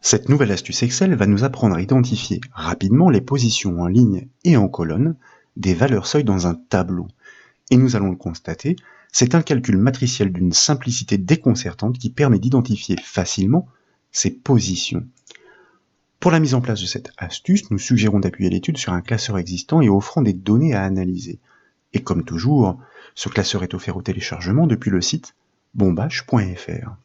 Cette nouvelle astuce Excel va nous apprendre à identifier rapidement les positions en ligne et en colonne des valeurs seuil dans un tableau. Et nous allons le constater, c'est un calcul matriciel d'une simplicité déconcertante qui permet d'identifier facilement ces positions. Pour la mise en place de cette astuce, nous suggérons d'appuyer l'étude sur un classeur existant et offrant des données à analyser. Et comme toujours, ce classeur est offert au téléchargement depuis le site bombache.fr.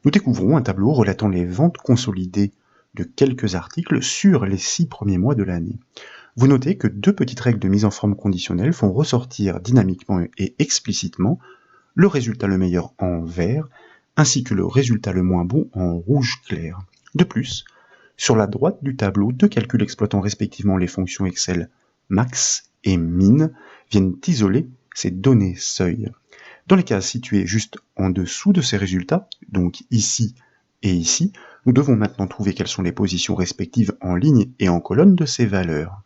Nous découvrons un tableau relatant les ventes consolidées de quelques articles sur les 6 premiers mois de l'année. Vous notez que deux petites règles de mise en forme conditionnelle font ressortir dynamiquement et explicitement le résultat le meilleur en vert, ainsi que le résultat le moins bon en rouge clair. De plus, sur la droite du tableau, deux calculs exploitant respectivement les fonctions Excel max et min viennent isoler ces données seuil. Dans les cases situées juste en dessous de ces résultats, donc ici et ici, nous devons maintenant trouver quelles sont les positions respectives en ligne et en colonne de ces valeurs.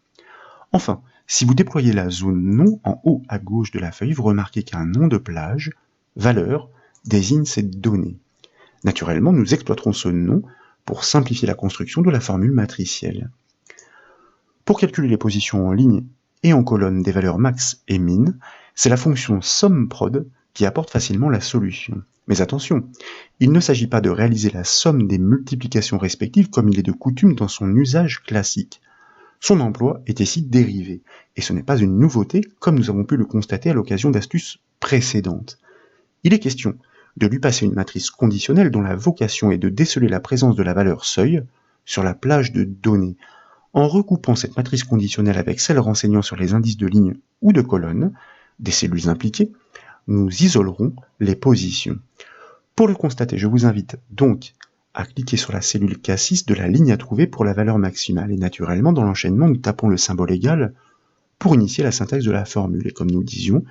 Enfin, si vous déployez la zone nom en haut à gauche de la feuille, vous remarquez qu'un nom de plage, valeur, désigne cette donnée. Naturellement, nous exploiterons ce nom pour simplifier la construction de la formule matricielle. Pour calculer les positions en ligne et en colonne des valeurs max et min, c'est la fonction SUMPROD qui apporte facilement la solution. Mais attention, il ne s'agit pas de réaliser la somme des multiplications respectives comme il est de coutume dans son usage classique. Son emploi est ici dérivé, et ce n'est pas une nouveauté comme nous avons pu le constater à l'occasion d'astuces précédentes. Il est question de lui passer une matrice conditionnelle dont la vocation est de déceler la présence de la valeur seuil sur la plage de données. En recoupant cette matrice conditionnelle avec celle renseignant sur les indices de ligne ou de colonne des cellules impliquées, nous isolerons les positions. Pour le constater, je vous invite donc à cliquer sur la cellule K6 de la ligne à trouver pour la valeur maximale. Et naturellement, dans l'enchaînement, nous tapons le symbole égal pour initier la syntaxe de la formule. Et comme nous le disions,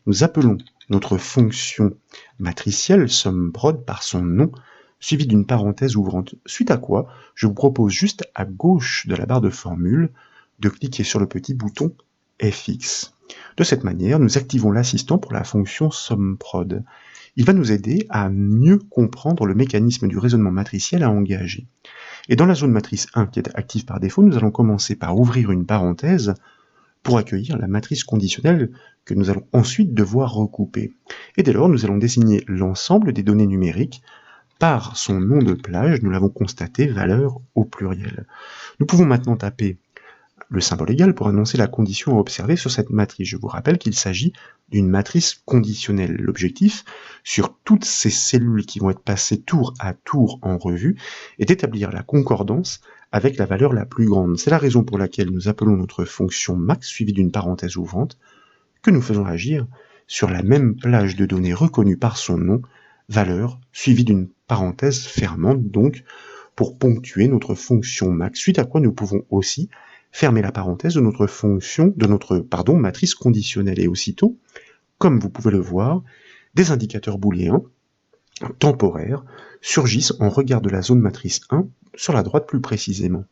nous appelons notre fonction matricielle SUMPROD par son nom, suivi d'une parenthèse ouvrante. Suite à quoi, je vous propose juste à gauche de la barre de formule de cliquer sur le petit bouton FX. De cette manière, nous activons l'assistant pour la fonction SUMPROD. Il va nous aider à mieux comprendre le mécanisme du raisonnement matriciel à engager. Et dans la zone matrice 1 qui est active par défaut, nous allons commencer par ouvrir une parenthèse pour accueillir la matrice conditionnelle que nous allons ensuite devoir recouper. Et dès lors, nous allons désigner l'ensemble des données numériques par son nom de plage, nous l'avons constaté, valeur au pluriel. Nous pouvons maintenant taper le symbole égal pour annoncer la condition à observer sur cette matrice. Je vous rappelle qu'il s'agit d'une matrice conditionnelle. L'objectif, sur toutes ces cellules qui vont être passées tour à tour en revue, est d'établir la concordance avec la valeur la plus grande. C'est la raison pour laquelle nous appelons notre fonction max suivie d'une parenthèse ouvrante, que nous faisons agir sur la même plage de données reconnue par son nom, valeur suivie d'une parenthèse fermante, donc pour ponctuer notre fonction max, suite à quoi nous pouvons aussi fermer la parenthèse de notre matrice conditionnelle. Et aussitôt, comme vous pouvez le voir, des indicateurs booléens temporaires surgissent en regard de la zone matrice 1, sur la droite plus précisément.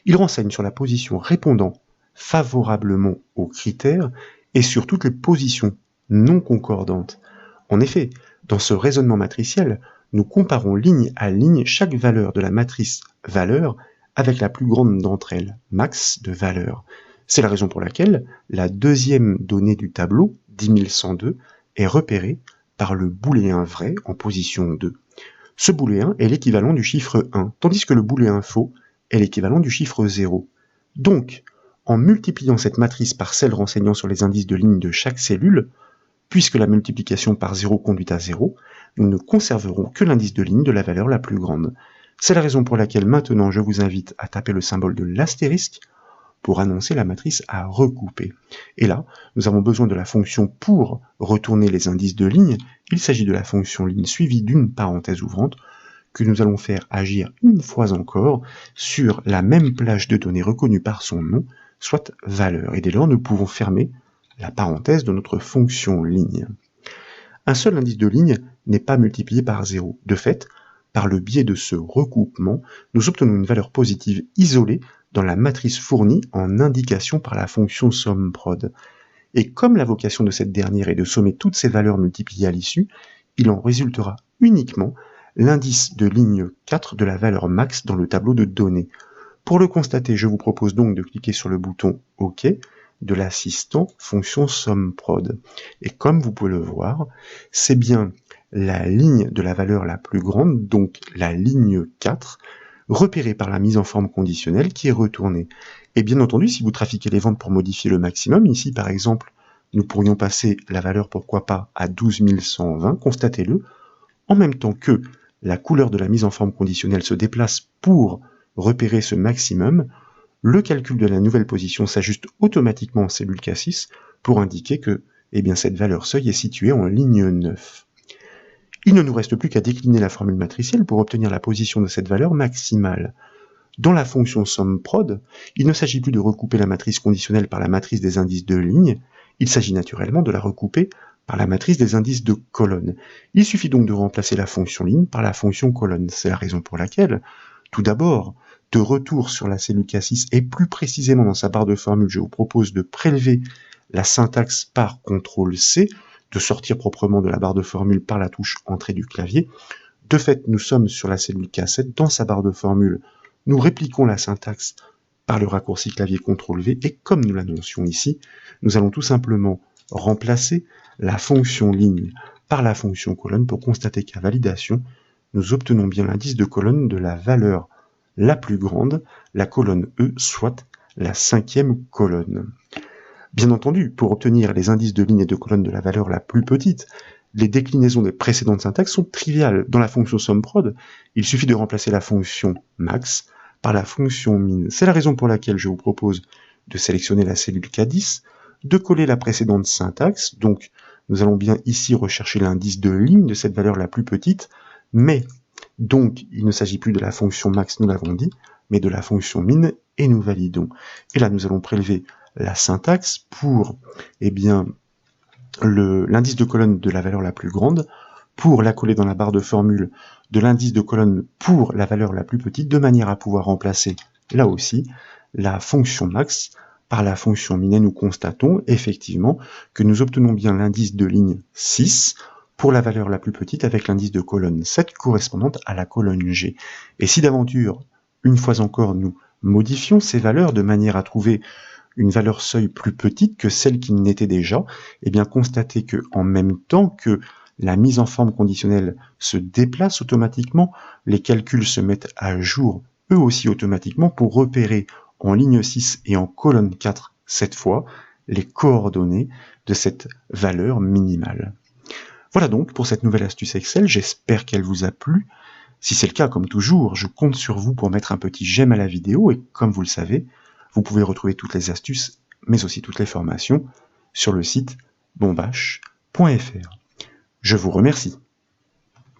Ils renseignent sur la position répondant favorablement aux critères et sur toutes les positions non concordantes. En effet, dans ce raisonnement matriciel, nous comparons ligne à ligne chaque valeur de la matrice valeur avec la plus grande d'entre elles, max de valeur. C'est la raison pour laquelle la deuxième donnée du tableau, 10102, est repérée par le booléen vrai en position 2. Ce booléen est l'équivalent du chiffre 1, tandis que le booléen faux est l'équivalent du chiffre 0. Donc, en multipliant cette matrice par celle renseignant sur les indices de ligne de chaque cellule, puisque la multiplication par 0 conduit à 0, nous ne conserverons que l'indice de ligne de la valeur la plus grande. C'est la raison pour laquelle maintenant je vous invite à taper le symbole de l'astérisque pour annoncer la matrice à recouper. Et là, nous avons besoin de la fonction pour retourner les indices de ligne. Il s'agit de la fonction ligne suivie d'une parenthèse ouvrante que nous allons faire agir une fois encore sur la même plage de données reconnue par son nom, soit valeur. Et dès lors, nous pouvons fermer la parenthèse de notre fonction ligne. Un seul indice de ligne n'est pas multiplié par 0. De fait, par le biais de ce recoupement, nous obtenons une valeur positive isolée dans la matrice fournie en indication par la fonction SUMPROD. Et comme la vocation de cette dernière est de sommer toutes ces valeurs multipliées à l'issue, il en résultera uniquement l'indice de ligne 4 de la valeur max dans le tableau de données. Pour le constater, je vous propose donc de cliquer sur le bouton OK de l'assistant fonction SUMPROD. Et comme vous pouvez le voir, c'est bien la ligne de la valeur la plus grande, donc la ligne 4, repérée par la mise en forme conditionnelle qui est retournée. Et bien entendu, si vous trafiquez les ventes pour modifier le maximum, ici par exemple, nous pourrions passer la valeur, pourquoi pas, à 12 120, constatez-le, en même temps que la couleur de la mise en forme conditionnelle se déplace pour repérer ce maximum, le calcul de la nouvelle position s'ajuste automatiquement en cellule K6 pour indiquer que cette valeur seuil est située en ligne 9. Il ne nous reste plus qu'à décliner la formule matricielle pour obtenir la position de cette valeur maximale. Dans la fonction SUMPROD, il ne s'agit plus de recouper la matrice conditionnelle par la matrice des indices de ligne, il s'agit naturellement de la recouper par la matrice des indices de colonne. Il suffit donc de remplacer la fonction ligne par la fonction colonne. C'est la raison pour laquelle, tout d'abord, de retour sur la cellule K6 et plus précisément dans sa barre de formule, je vous propose de prélever la syntaxe par CTRL-C, de sortir proprement de la barre de formule par la touche entrée du clavier. De fait, nous sommes sur la cellule K7, dans sa barre de formule, nous répliquons la syntaxe par le raccourci clavier CTRL-V, et comme nous l'annoncions ici, nous allons tout simplement remplacer la fonction ligne par la fonction colonne pour constater qu'à validation, nous obtenons bien l'indice de colonne de la valeur la plus grande, la colonne E, soit la 5e colonne. Bien entendu, pour obtenir les indices de ligne et de colonne de la valeur la plus petite, les déclinaisons des précédentes syntaxes sont triviales. Dans la fonction SUMPROD, il suffit de remplacer la fonction max par la fonction min. C'est la raison pour laquelle je vous propose de sélectionner la cellule K10, de coller la précédente syntaxe, donc nous allons bien ici rechercher l'indice de ligne de cette valeur la plus petite, mais donc il ne s'agit plus de la fonction max, nous l'avons dit, mais de la fonction min, et nous validons. Et là nous allons prélever la syntaxe pour l'indice de colonne de la valeur la plus grande, pour la coller dans la barre de formule de l'indice de colonne pour la valeur la plus petite, de manière à pouvoir remplacer, là aussi, la fonction max par la fonction min. Et nous constatons effectivement que nous obtenons bien l'indice de ligne 6 pour la valeur la plus petite avec l'indice de colonne 7 correspondante à la colonne G. Et si d'aventure, une fois encore, nous modifions ces valeurs de manière à trouver une valeur seuil plus petite que celle qui n'était déjà, constatez que en même temps que la mise en forme conditionnelle se déplace automatiquement, les calculs se mettent à jour eux aussi automatiquement pour repérer en ligne 6 et en colonne 4 cette fois les coordonnées de cette valeur minimale. Voilà donc pour cette nouvelle astuce Excel, j'espère qu'elle vous a plu. Si c'est le cas, comme toujours, je compte sur vous pour mettre un petit j'aime à la vidéo et comme vous le savez, vous pouvez retrouver toutes les astuces, mais aussi toutes les formations, sur le site bombache.fr. Je vous remercie.